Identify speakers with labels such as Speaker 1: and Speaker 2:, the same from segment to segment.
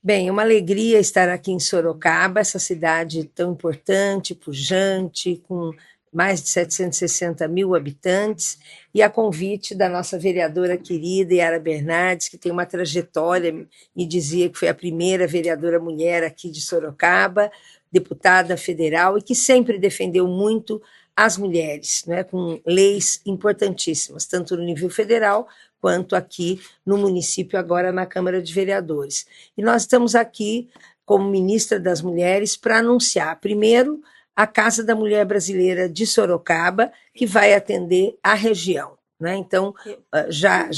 Speaker 1: Bem, é uma alegria estar aqui em Sorocaba, essa cidade tão importante, pujante, com mais de 760 mil habitantes, e a convite da nossa vereadora querida, Yara Bernardes, que tem uma trajetória, me dizia que foi a primeira vereadora mulher aqui de Sorocaba, deputada federal, e que sempre defendeu muito as mulheres, né, com leis importantíssimas, tanto no nível federal quanto aqui no município, agora na Câmara de Vereadores. E nós estamos aqui, como ministra das Mulheres, para anunciar, primeiro, a Casa da Mulher Brasileira de Sorocaba, que vai atender a região. Né? Então, já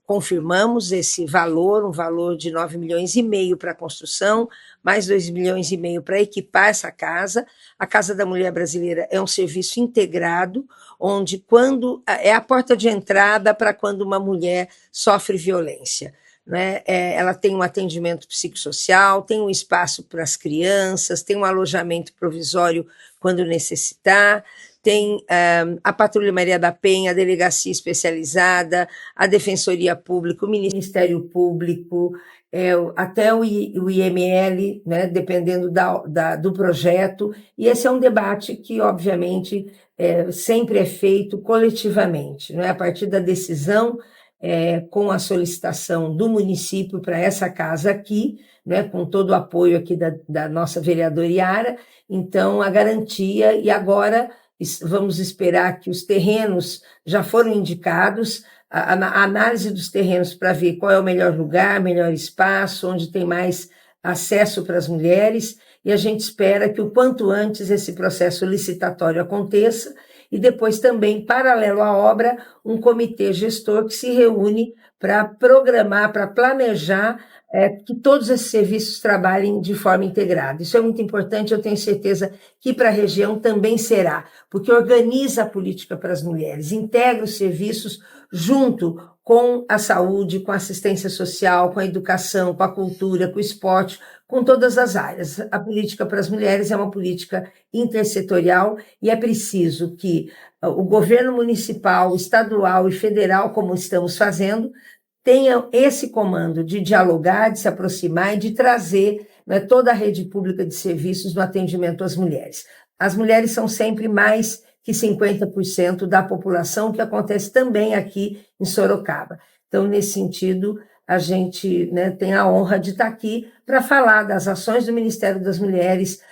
Speaker 1: confirmamos esse valor, um valor de 9,5 milhões para a construção, mais 2,5 milhões para equipar essa casa. A Casa da Mulher Brasileira é um serviço integrado, onde quando é a porta de entrada para quando uma mulher sofre violência. Né? Ela tem um atendimento psicossocial, tem um espaço para as crianças, tem um alojamento provisório quando necessitar, tem a Patrulha Maria da Penha, a Delegacia Especializada, a Defensoria Pública, o Ministério Público, até o IML, né, dependendo do projeto, e esse é um debate que, obviamente, sempre é feito coletivamente, né, a partir da decisão com a solicitação do município para essa casa aqui, né, com todo o apoio aqui da nossa vereadora Yara, então a garantia, e agora vamos esperar que os terrenos já foram indicados, a análise dos terrenos para ver qual é o melhor lugar, melhor espaço, onde tem mais acesso para as mulheres, e a gente espera que o quanto antes esse processo licitatório aconteça, e depois também, paralelo à obra, um comitê gestor que se reúne para programar, para planejar que todos esses serviços trabalhem de forma integrada. Isso é muito importante, eu tenho certeza que para a região também será, porque organiza a política para as mulheres, integra os serviços junto com a saúde, com a assistência social, com a educação, com a cultura, com o esporte, com todas as áreas. A política para as mulheres é uma política intersetorial e é preciso que o governo municipal, estadual e federal, como estamos fazendo, tenham esse comando de dialogar, de se aproximar e de trazer, né, toda a rede pública de serviços no atendimento às mulheres. As mulheres são sempre mais que 50% da população, que acontece também aqui em Sorocaba. Então, nesse sentido, a gente, né, tem a honra de estar aqui para falar das ações do Ministério das Mulheres,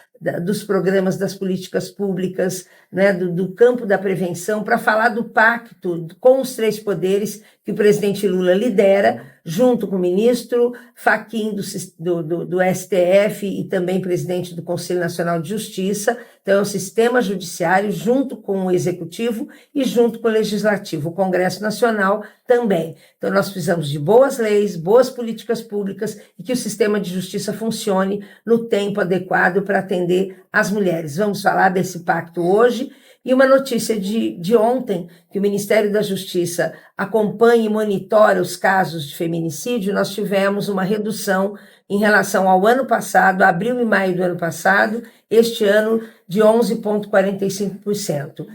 Speaker 1: dos programas, das políticas públicas, né, do campo da prevenção, para falar do pacto com os três poderes que o presidente Lula lidera, junto com o ministro Fachin do STF e também presidente do Conselho Nacional de Justiça. Então, é o sistema judiciário junto com o executivo e junto com o legislativo, o Congresso Nacional também. Então, nós precisamos de boas leis, boas políticas públicas e que o sistema de justiça funcione no tempo adequado para atender as mulheres. Vamos falar desse pacto hoje. E uma notícia de ontem, que o Ministério da Justiça acompanha e monitora os casos de feminicídio, nós tivemos uma redução em relação ao ano passado, abril e maio do ano passado, este ano de 11,45%.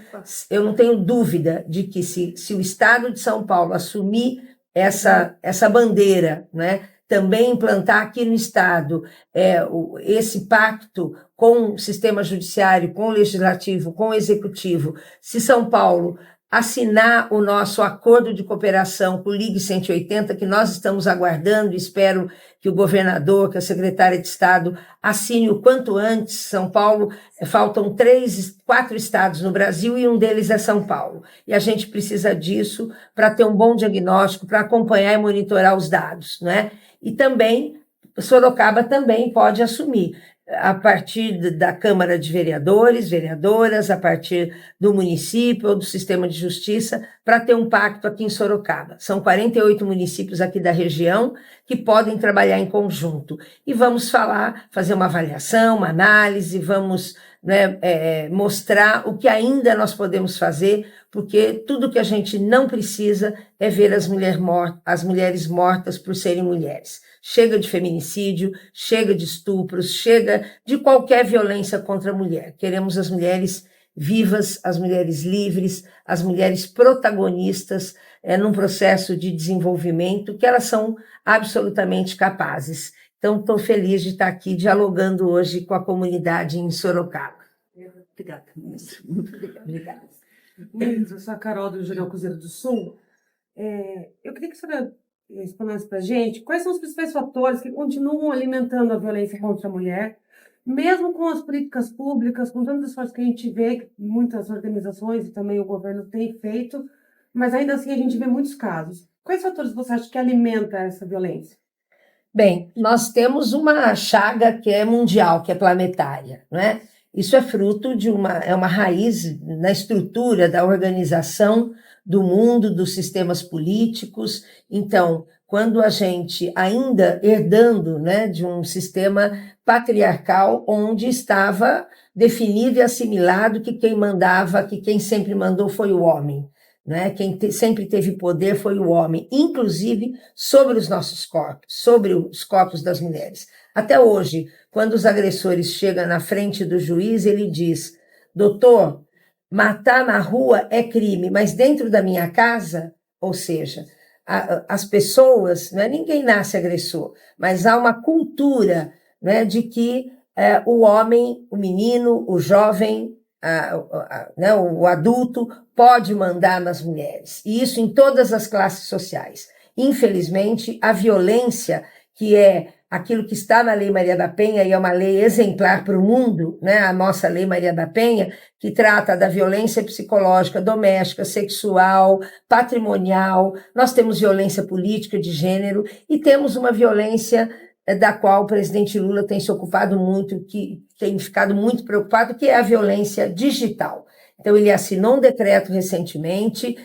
Speaker 1: Eu não tenho dúvida de que se o Estado de São Paulo assumir essa bandeira, né, também implantar aqui no Estado esse pacto com o sistema judiciário, com o legislativo, com o executivo, se São Paulo assinar o nosso acordo de cooperação com o Ligue 180, que nós estamos aguardando, espero que o governador, que a secretária de Estado assine o quanto antes. São Paulo, faltam 4 estados no Brasil e um deles é São Paulo. E a gente precisa disso para ter um bom diagnóstico, para acompanhar e monitorar os dados, né? E também, Sorocaba também pode assumir, a partir da Câmara de Vereadores, vereadoras, a partir do município ou do sistema de justiça, para ter um pacto aqui em Sorocaba. São 48 municípios aqui da região que podem trabalhar em conjunto. E vamos fazer uma avaliação, uma análise, vamos, né, mostrar o que ainda nós podemos fazer, porque tudo que a gente não precisa é ver as mulheres mortas por serem mulheres. Chega de feminicídio, chega de estupros, chega de qualquer violência contra a mulher. Queremos as mulheres vivas, as mulheres livres, as mulheres protagonistas num processo de desenvolvimento que elas são absolutamente capazes. Então, estou feliz de estar aqui dialogando hoje com a comunidade em Sorocaba.
Speaker 2: Obrigada, ministra. Muito obrigada. Ministra, eu sou a Carol do Jornal Cruzeiro do Sul. Eu queria que a senhora respondesse para a gente quais são os principais fatores que continuam alimentando a violência contra a mulher, mesmo com as políticas públicas, com tantos esforços que a gente vê, que muitas organizações e também o governo têm feito, mas ainda assim a gente vê muitos casos. Quais fatores você acha que alimenta essa violência?
Speaker 1: Bem, nós temos uma chaga que é mundial, que é planetária, não é? Isso é fruto de uma raiz na estrutura da organização do mundo, dos sistemas políticos. Então, quando a gente, ainda herdando, né, de um sistema patriarcal, onde estava definido e assimilado que quem mandava, que quem sempre mandou foi o homem. Né? Sempre teve poder foi o homem, inclusive sobre os nossos corpos, sobre os corpos das mulheres. Até hoje, quando os agressores chegam na frente do juiz, ele diz: doutor, matar na rua é crime, mas dentro da minha casa, ou seja, as pessoas, não é, ninguém nasce agressor, mas há uma cultura, né, de que o homem, o menino, o jovem, né, o adulto pode mandar nas mulheres, e isso em todas as classes sociais. Infelizmente, a violência, que é aquilo que está na Lei Maria da Penha, e é uma lei exemplar para o mundo, né, a nossa Lei Maria da Penha, que trata da violência psicológica, doméstica, sexual, patrimonial, nós temos violência política de gênero, e temos uma violência da qual o presidente Lula tem se ocupado muito, que tem ficado muito preocupado, que é a violência digital. Então, ele assinou um decreto recentemente,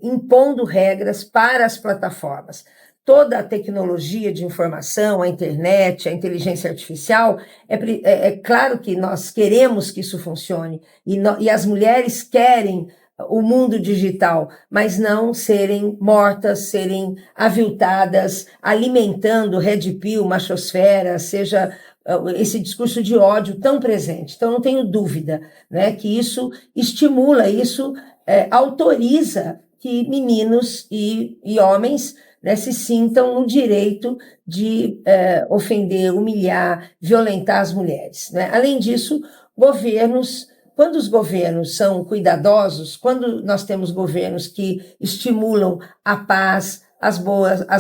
Speaker 1: impondo regras para as plataformas. Toda a tecnologia de informação, a internet, a inteligência artificial, é claro que nós queremos que isso funcione, e as mulheres querem o mundo digital, mas não serem mortas, serem aviltadas, alimentando Red Pill, machosfera, seja esse discurso de ódio tão presente. Então, não tenho dúvida, né, que isso estimula, isso autoriza que meninos e homens, né, se sintam no direito de ofender, humilhar, violentar as mulheres. Né? Além disso, quando os governos são cuidadosos, quando nós temos governos que estimulam a paz, as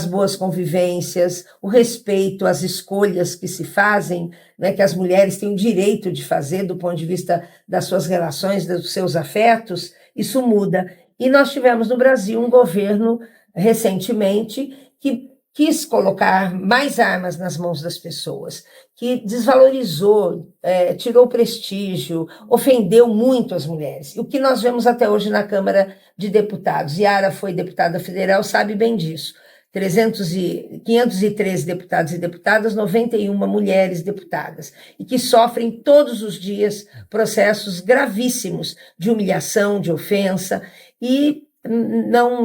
Speaker 1: boas convivências, o respeito às escolhas que se fazem, né, que as mulheres têm o direito de fazer do ponto de vista das suas relações, dos seus afetos, isso muda. E nós tivemos no Brasil um governo recentemente que quis colocar mais armas nas mãos das pessoas, que desvalorizou, tirou prestígio, ofendeu muito as mulheres. O que nós vemos até hoje na Câmara de Deputados, Yara foi deputada federal, sabe bem disso, 513 deputados e deputadas, 91 mulheres deputadas, e que sofrem todos os dias processos gravíssimos de humilhação, de ofensa, e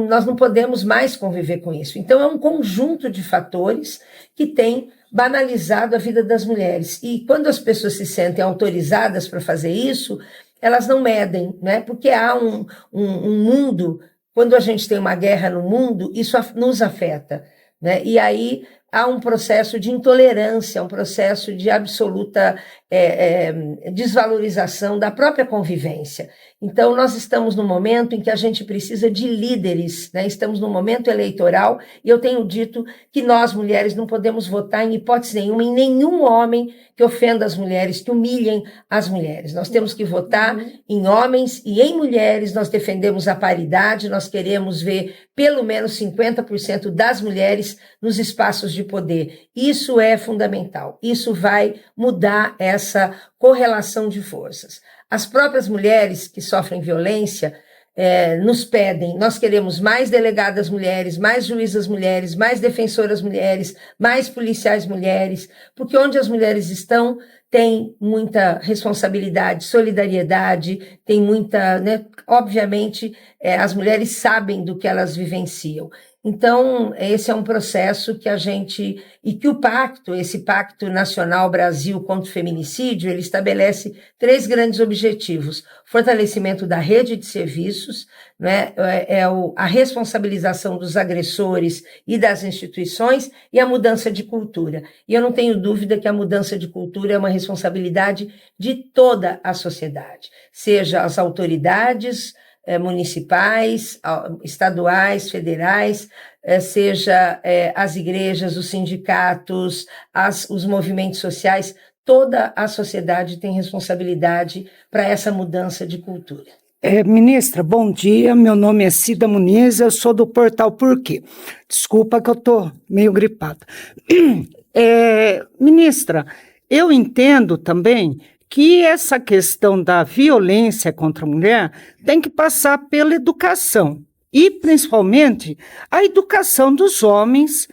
Speaker 1: nós não podemos mais conviver com isso. Então, é um conjunto de fatores que tem banalizado a vida das mulheres. E quando as pessoas se sentem autorizadas para fazer isso, elas não medem, né? Porque há um mundo, quando a gente tem uma guerra no mundo, isso nos afeta, né? E aí há um processo de intolerância, um processo de absoluta desvalorização da própria convivência. Então, nós estamos num momento em que a gente precisa de líderes, né? Estamos num momento eleitoral, e eu tenho dito que nós, mulheres, não podemos votar em hipótese nenhuma, em nenhum homem que ofenda as mulheres, que humilhem as mulheres. Nós temos que votar em homens e em mulheres, nós defendemos a paridade, nós queremos ver pelo menos 50% das mulheres nos espaços de poder. Isso é fundamental, isso vai mudar essa correlação de forças. As próprias mulheres que sofrem violência nos pedem, nós queremos mais delegadas mulheres, mais juízas mulheres, mais defensoras mulheres, mais policiais mulheres, porque onde as mulheres estão tem muita responsabilidade, solidariedade, tem muita, né, obviamente, as mulheres sabem do que elas vivenciam. Então, esse é um processo que a gente... E que o pacto, esse Pacto Nacional Brasil contra o Feminicídio, ele estabelece 3 grandes objetivos: fortalecimento da rede de serviços, né, a responsabilização dos agressores e das instituições e a mudança de cultura. E eu não tenho dúvida que a mudança de cultura é uma responsabilidade de toda a sociedade, seja as autoridades municipais, estaduais, federais, seja as igrejas, os sindicatos, os movimentos sociais, toda a sociedade tem responsabilidade para essa mudança de cultura.
Speaker 3: Ministra, bom dia, meu nome é Cida Muniz, eu sou do portal Por Quê? Desculpa que eu estou meio gripada. Ministra, eu entendo também que essa questão da violência contra a mulher tem que passar pela educação, e principalmente a educação dos homens,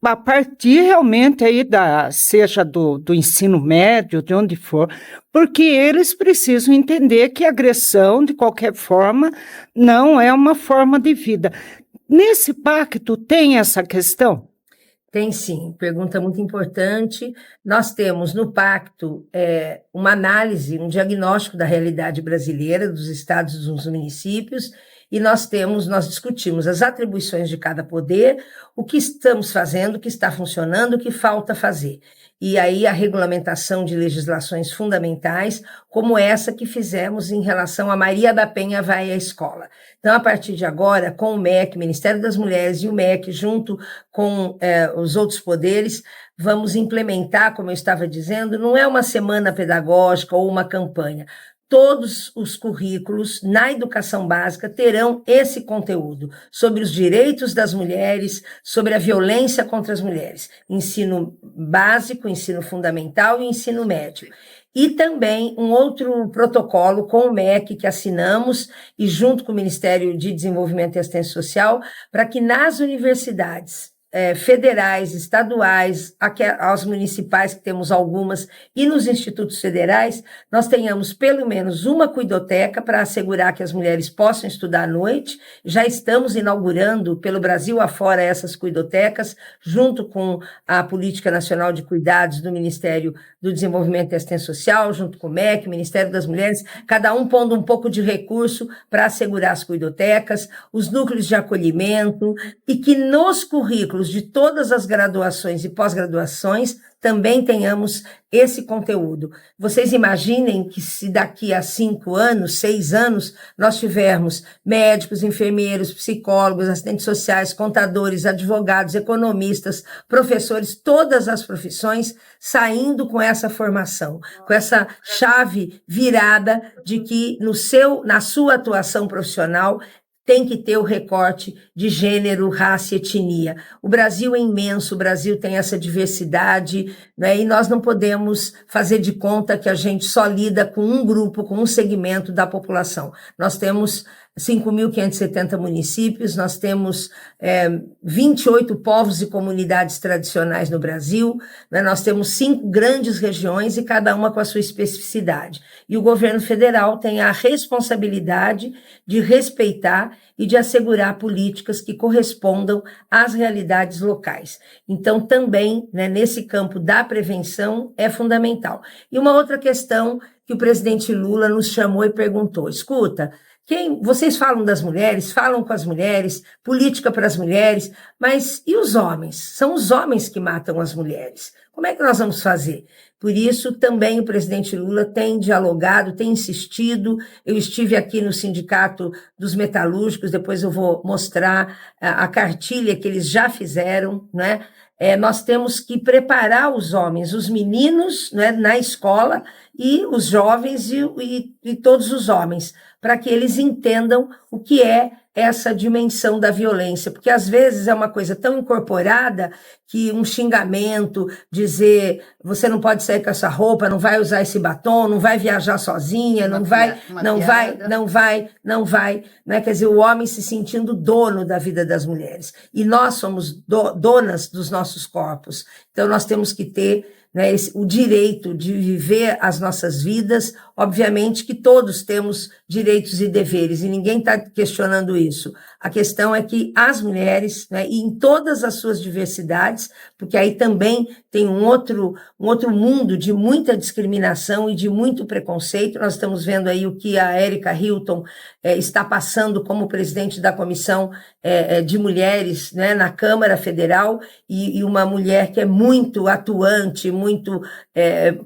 Speaker 3: a partir realmente aí seja do ensino médio, de onde for, porque eles precisam entender que a agressão, de qualquer forma, não é uma forma de vida. Nesse pacto tem essa questão?
Speaker 1: Tem sim, pergunta muito importante. Nós temos no pacto uma análise, um diagnóstico da realidade brasileira, dos estados e dos municípios, e nós discutimos as atribuições de cada poder, o que estamos fazendo, o que está funcionando, o que falta fazer. E aí a regulamentação de legislações fundamentais, como essa que fizemos em relação a Maria da Penha vai à escola. Então, a partir de agora, com o MEC, Ministério das Mulheres e o MEC, junto com os outros poderes, vamos implementar, como eu estava dizendo, não é uma semana pedagógica ou uma campanha. Todos os currículos na educação básica terão esse conteúdo sobre os direitos das mulheres, sobre a violência contra as mulheres. Ensino básico, ensino fundamental e ensino médio. E também um outro protocolo com o MEC que assinamos e junto com o Ministério de Desenvolvimento e Assistência Social, para que nas universidades federais, estaduais, aos municipais, que temos algumas, e nos institutos federais, nós tenhamos pelo menos uma cuidoteca para assegurar que as mulheres possam estudar à noite. Já estamos inaugurando pelo Brasil afora essas cuidotecas, junto com a Política Nacional de Cuidados do Ministério do Desenvolvimento e Assistência Social, junto com o MEC, Ministério das Mulheres, cada um pondo um pouco de recurso para assegurar as cuidotecas, os núcleos de acolhimento, e que nos currículos de todas as graduações e pós-graduações também tenhamos esse conteúdo. Vocês imaginem que se daqui a 5 anos, 6 anos, nós tivermos médicos, enfermeiros, psicólogos, assistentes sociais, contadores, advogados, economistas, professores, todas as profissões saindo com essa formação, com essa chave virada de que na sua atuação profissional tem que ter o recorte de gênero, raça e etnia. O Brasil é imenso, o Brasil tem essa diversidade, né, e nós não podemos fazer de conta que a gente só lida com um grupo, com um segmento da população. Nós temos 5.570 municípios, nós temos 28 povos e comunidades tradicionais no Brasil, né? Nós temos 5 grandes regiões e cada uma com a sua especificidade. E o governo federal tem a responsabilidade de respeitar e de assegurar políticas que correspondam às realidades locais. Então, também, né, nesse campo da prevenção é fundamental. E uma outra questão que o presidente Lula nos chamou e perguntou: escuta, vocês falam das mulheres, falam com as mulheres, política para as mulheres, mas e os homens? São os homens que matam as mulheres. Como é que nós vamos fazer? Por isso, também o presidente Lula tem dialogado, tem insistido. Eu estive aqui no Sindicato dos Metalúrgicos, depois eu vou mostrar a cartilha que eles já fizeram, né? Nós temos que preparar os homens, os meninos, né, na escola, e os jovens e todos os homens, para que eles entendam o que é essa dimensão da violência, porque às vezes é uma coisa tão incorporada que um xingamento, dizer você não pode sair com essa roupa, não vai usar esse batom, não vai viajar sozinha, não vai, né? Quer dizer, o homem se sentindo dono da vida das mulheres, e nós somos donas dos nossos corpos, então nós temos que ter, né, o direito de viver as nossas vidas. Obviamente que todos temos direito direitos e deveres, e ninguém está questionando isso. A questão é que as mulheres, né, e em todas as suas diversidades, porque aí também tem um outro mundo de muita discriminação e de muito preconceito. Nós estamos vendo aí o que a Erika Hilton está passando como presidente da Comissão de Mulheres, né, na Câmara Federal, e uma mulher que é muito atuante, muito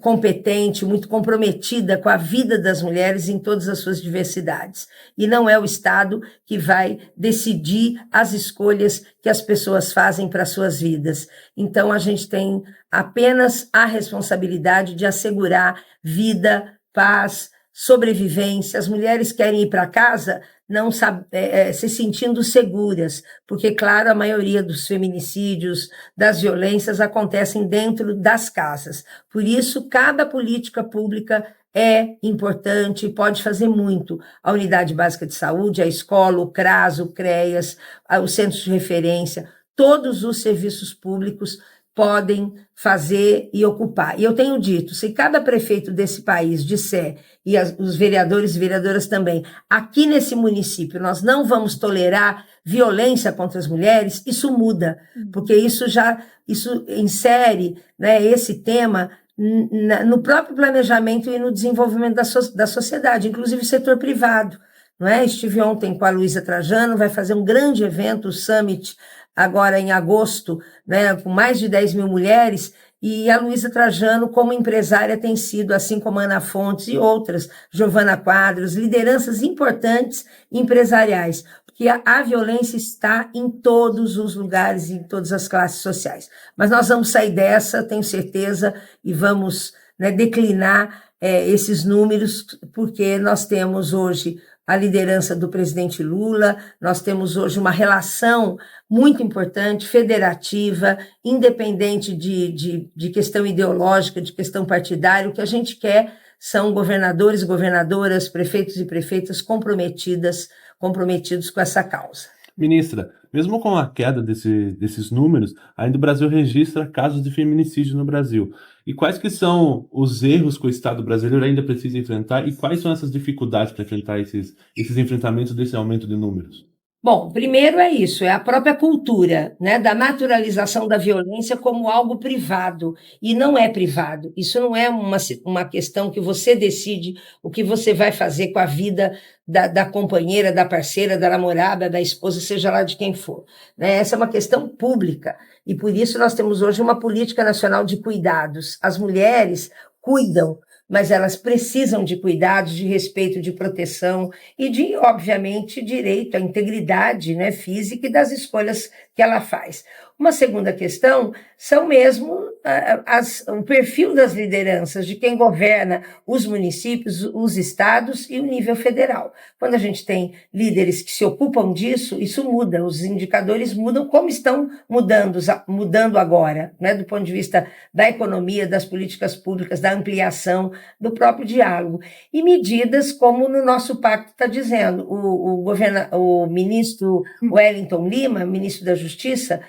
Speaker 1: competente, muito comprometida com a vida das mulheres em todas as suas diversidades. E não é o Estado que vai decidir as escolhas que as pessoas fazem para suas vidas. Então, a gente tem apenas a responsabilidade de assegurar vida, paz, sobrevivência. As mulheres querem ir para casa não se sentindo seguras, porque, claro, a maioria dos feminicídios, das violências acontecem dentro das casas. Por isso, cada política pública é importante, pode fazer muito. A unidade básica de saúde, a escola, o CRAS, o CREAS, os centros de referência, todos os serviços públicos podem fazer e ocupar. E eu tenho dito, se cada prefeito desse país disser, e os vereadores e vereadoras também, aqui nesse município nós não vamos tolerar violência contra as mulheres, isso muda, porque isso insere, né, esse tema no próprio planejamento e no desenvolvimento da sociedade, inclusive o setor privado. Não é? Estive ontem com a Luísa Trajano, vai fazer um grande evento, o Summit, agora em agosto, né, com mais de 10 mil mulheres, e a Luísa Trajano, como empresária, tem sido, assim como a Ana Fontes e outras, Giovana Quadros, lideranças importantes empresariais, porque a violência está em todos os lugares, em todas as classes sociais. Mas nós vamos sair dessa, tenho certeza, e vamos, né, declinar esses números, porque nós temos hoje a liderança do presidente Lula, nós temos hoje uma relação muito importante, federativa, independente de questão ideológica, de questão partidária. O que a gente quer são governadores e governadoras, prefeitos e prefeitas comprometidos com essa causa.
Speaker 4: Ministra, mesmo com a queda desses números, ainda o Brasil registra casos de feminicídio no Brasil. E quais que são os erros que o Estado brasileiro ainda precisa enfrentar e quais são essas dificuldades para enfrentar esses enfrentamentos desse aumento de números?
Speaker 1: Bom, primeiro é isso, é a própria cultura, né, da naturalização da violência como algo privado, e não é privado. Isso não é uma questão que você decide o que você vai fazer com a vida da companheira, da parceira, da namorada, da esposa, seja lá de quem for. Né? Essa é uma questão pública, e por isso nós temos hoje uma política nacional de cuidados. As mulheres cuidam, mas elas precisam de cuidados, de respeito, de proteção e de, obviamente, direito à integridade, né, física e das escolhas que ela faz. Uma segunda questão são mesmo o perfil das lideranças, de quem governa os municípios, os estados e o nível federal. Quando a gente tem líderes que se ocupam disso, isso muda, os indicadores mudam, como estão mudando agora, né, do ponto de vista da economia, das políticas públicas, da ampliação, do próprio diálogo. E medidas como no nosso pacto está dizendo, o ministro Wellington Lima, ministro da Justiça,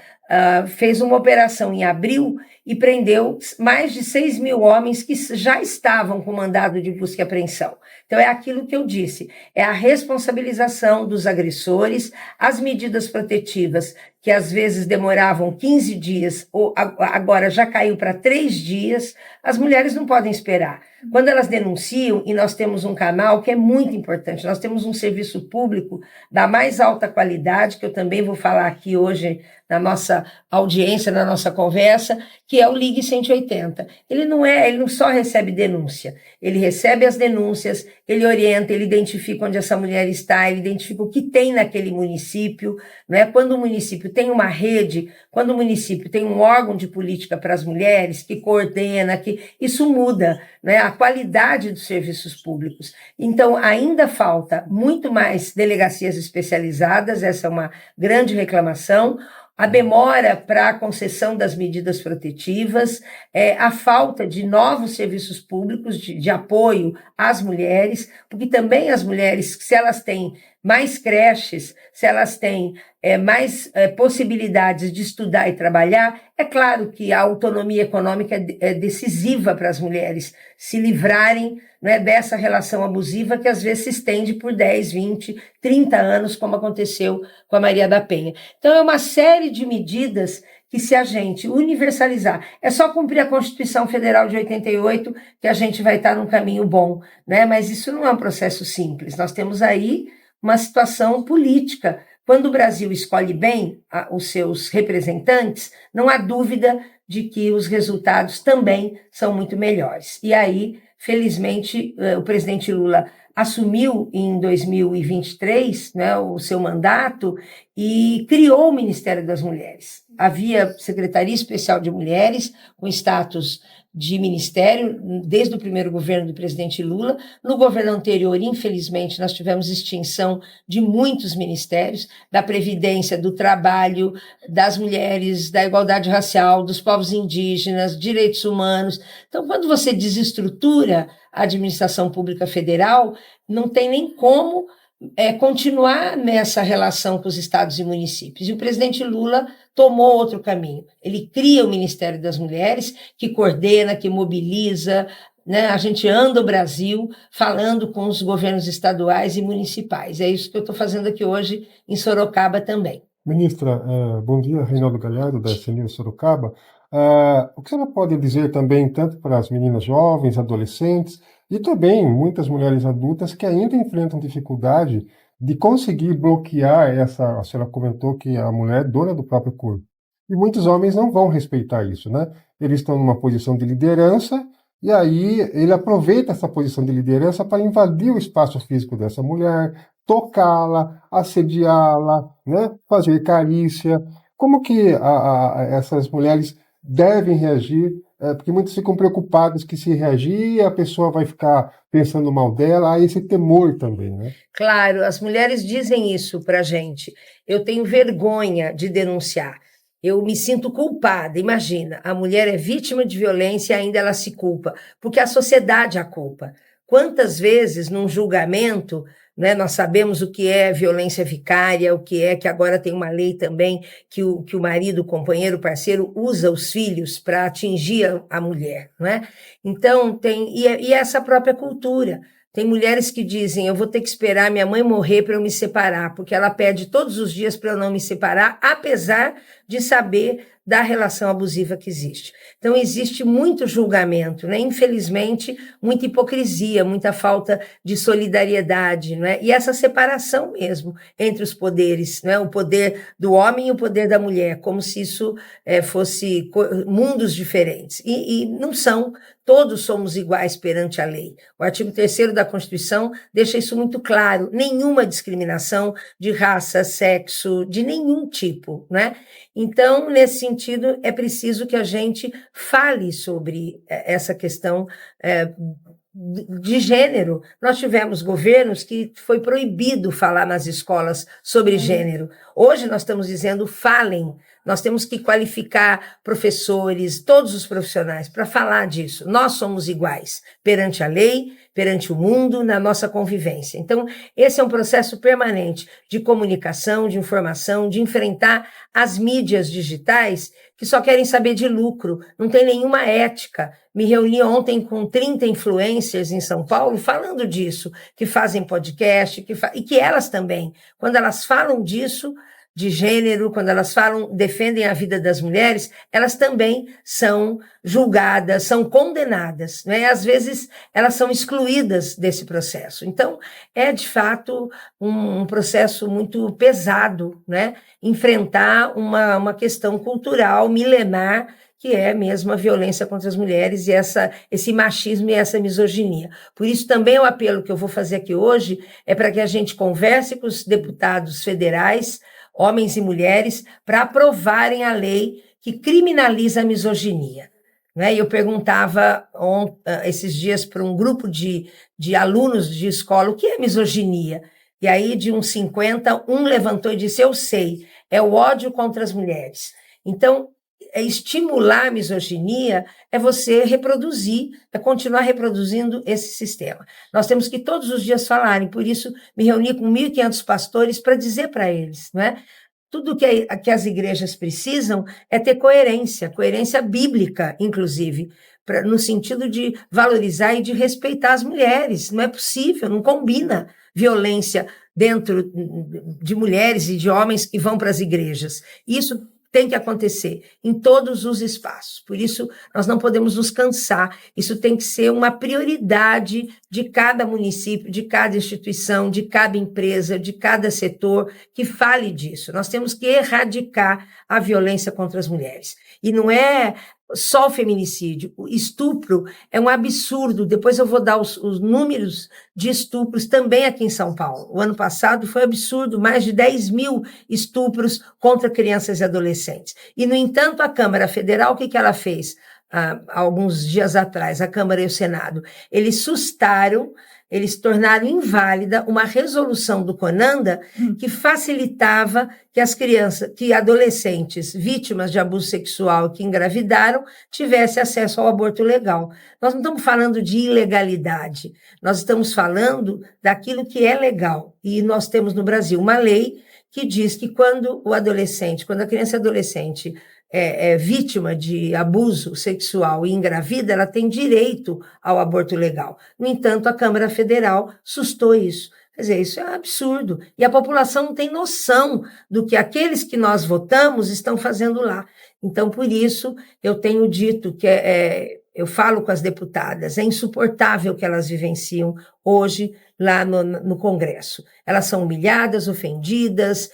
Speaker 1: fez uma operação em abril e prendeu mais de 6 mil homens que já estavam com mandado de busca e apreensão. Então, é aquilo que eu disse, é a responsabilização dos agressores, as medidas protetivas, que às vezes demoravam 15 dias, ou agora já caiu para 3 dias, as mulheres não podem esperar. Quando elas denunciam, e nós temos um canal que é muito importante, nós temos um serviço público da mais alta qualidade, que eu também vou falar aqui hoje na nossa audiência, na nossa conversa, que é o Ligue 180. Ele não só recebe denúncia, ele recebe as denúncias, ele orienta, ele identifica onde essa mulher está, ele identifica o que tem naquele município, né? Quando o município tem uma rede, quando o município tem um órgão de política para as mulheres, que coordena, isso muda, né, a qualidade dos serviços públicos. Então, ainda falta muito mais delegacias especializadas, essa é uma grande reclamação, a demora para a concessão das medidas protetivas, a falta de novos serviços públicos de apoio às mulheres, porque também as mulheres, se elas têm mais creches, se elas têm mais possibilidades de estudar e trabalhar, é claro que a autonomia econômica é decisiva para as mulheres se livrarem, né, dessa relação abusiva que às vezes se estende por 10, 20, 30 anos, como aconteceu com a Maria da Penha. Então, é uma série de medidas que, se a gente universalizar, é só cumprir a Constituição Federal de 88 que a gente vai estar num caminho bom, né? Mas isso não é um processo simples. Nós temos aí uma situação política. Quando o Brasil escolhe bem os seus representantes, não há dúvida de que os resultados também são muito melhores. E aí, felizmente, o presidente Lula assumiu em 2023, né, o seu mandato e criou o Ministério das Mulheres. Havia Secretaria Especial de Mulheres, com status de ministério, desde o primeiro governo do presidente Lula. No governo anterior, infelizmente, nós tivemos extinção de muitos ministérios, da Previdência, do Trabalho, das mulheres, da igualdade racial, dos povos indígenas, direitos humanos. Então, quando você desestrutura a administração pública federal, não tem nem como continuar nessa relação com os estados e municípios. E o presidente Lula tomou outro caminho. Ele cria o Ministério das Mulheres, que coordena, que mobiliza, né? A gente anda o Brasil falando com os governos estaduais e municipais. É isso que eu estou fazendo aqui hoje em Sorocaba também.
Speaker 5: Ministra, bom dia, Reinaldo Galhardo, da SNU Sorocaba. O que a senhora pode dizer também, tanto para as meninas jovens, adolescentes, e também muitas mulheres adultas que ainda enfrentam dificuldade de conseguir bloquear a senhora comentou que a mulher é dona do próprio corpo. E muitos homens não vão respeitar isso, né? Eles estão numa posição de liderança, e aí ele aproveita essa posição de liderança para invadir o espaço físico dessa mulher, tocá-la, assediá-la, né? Fazer carícia. Como que essas mulheres devem reagir? Porque muitos ficam preocupados que se reagir, a pessoa vai ficar pensando mal dela, há esse temor também, né?
Speaker 1: Claro, as mulheres dizem isso para a gente. Eu tenho vergonha de denunciar. Eu me sinto culpada. Imagina, a mulher é vítima de violência e ainda ela se culpa, porque a sociedade a culpa. Quantas vezes, num julgamento, né, nós sabemos o que é violência vicária, o que é que agora tem uma lei também que o marido, o companheiro, o parceiro usa os filhos para atingir a mulher, não é? Então, e essa própria cultura. Tem mulheres que dizem, eu vou ter que esperar minha mãe morrer para eu me separar, porque ela pede todos os dias para eu não me separar, apesar de saber da relação abusiva que existe. Então, existe muito julgamento, né? Infelizmente, muita hipocrisia, muita falta de solidariedade, não é? E essa separação mesmo entre os poderes, não é? O poder do homem e o poder da mulher, como se isso fosse mundos diferentes. E não são. Todos somos iguais perante a lei. O artigo 3º da Constituição deixa isso muito claro. Nenhuma discriminação de raça, sexo, de nenhum tipo, né? Então, nesse sentido, é preciso que a gente fale sobre essa questão de gênero. Nós tivemos governos que foi proibido falar nas escolas sobre gênero. Hoje nós estamos dizendo, falem. Nós temos que qualificar professores, todos os profissionais, para falar disso. Nós somos iguais perante a lei, perante o mundo, na nossa convivência. Então, esse é um processo permanente de comunicação, de informação, de enfrentar as mídias digitais que só querem saber de lucro, não tem nenhuma ética. Me reuni ontem com 30 influencers em São Paulo falando disso, que fazem podcast, e que elas também, quando elas falam disso, de gênero, quando elas defendem a vida das mulheres, elas também são julgadas, são condenadas, né? Às vezes elas são excluídas desse processo. Então, é de fato um processo muito pesado, né? Enfrentar uma questão cultural milenar, que é mesmo a violência contra as mulheres e esse machismo e essa misoginia. Por isso, também o apelo que eu vou fazer aqui hoje é para que a gente converse com os deputados federais, homens e mulheres, para aprovarem a lei que criminaliza a misoginia. Né? E eu perguntava esses dias para um grupo de alunos de escola o que é misoginia. E aí, de uns 50, um levantou e disse, eu sei, é o ódio contra as mulheres. Então, estimular a misoginia é você reproduzir, é continuar reproduzindo esse sistema. Nós temos que todos os dias falarem, por isso me reuni com 1.500 pastores para dizer para eles, não é? Tudo que as igrejas precisam é ter coerência bíblica, inclusive, no sentido de valorizar e de respeitar as mulheres. Não é possível, não combina violência dentro de mulheres e de homens que vão para as igrejas. Isso tem que acontecer em todos os espaços. Por isso, nós não podemos nos cansar. Isso tem que ser uma prioridade de cada município, de cada instituição, de cada empresa, de cada setor que fale disso. Nós temos que erradicar a violência contra as mulheres. E não é só o feminicídio, o estupro é um absurdo. Depois eu vou dar os números de estupros também aqui em São Paulo. O ano passado foi absurdo, mais de 10.000 estupros contra crianças e adolescentes. E, no entanto, a Câmara Federal, o que ela fez há alguns dias atrás, a Câmara e o Senado? Eles tornaram inválida uma resolução do CONANDA que facilitava que as crianças, que adolescentes vítimas de abuso sexual que engravidaram tivessem acesso ao aborto legal. Nós não estamos falando de ilegalidade, nós estamos falando daquilo que é legal. E nós temos no Brasil uma lei que diz que quando a criança e adolescente é vítima de abuso sexual e engravida, ela tem direito ao aborto legal. No entanto, a Câmara Federal sustou isso. Quer dizer, isso é um absurdo. E a população não tem noção do que aqueles que nós votamos estão fazendo lá. Então, por isso, eu tenho dito que eu falo com as deputadas, é insuportável o que elas vivenciam hoje lá no Congresso. Elas são humilhadas, ofendidas,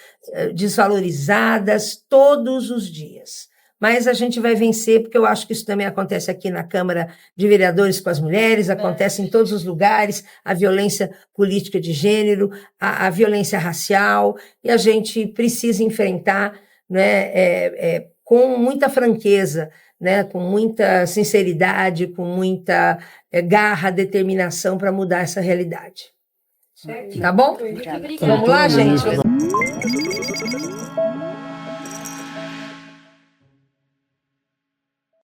Speaker 1: desvalorizadas todos os dias. Mas a gente vai vencer, porque eu acho que isso também acontece aqui na Câmara de Vereadores com as mulheres, acontece em todos os lugares, a violência política de gênero, a violência racial, e a gente precisa enfrentar, né, com muita franqueza, né, com muita sinceridade, com muita garra, determinação para mudar essa realidade. Tá bom?
Speaker 6: Obrigada.
Speaker 1: Vamos lá, gente?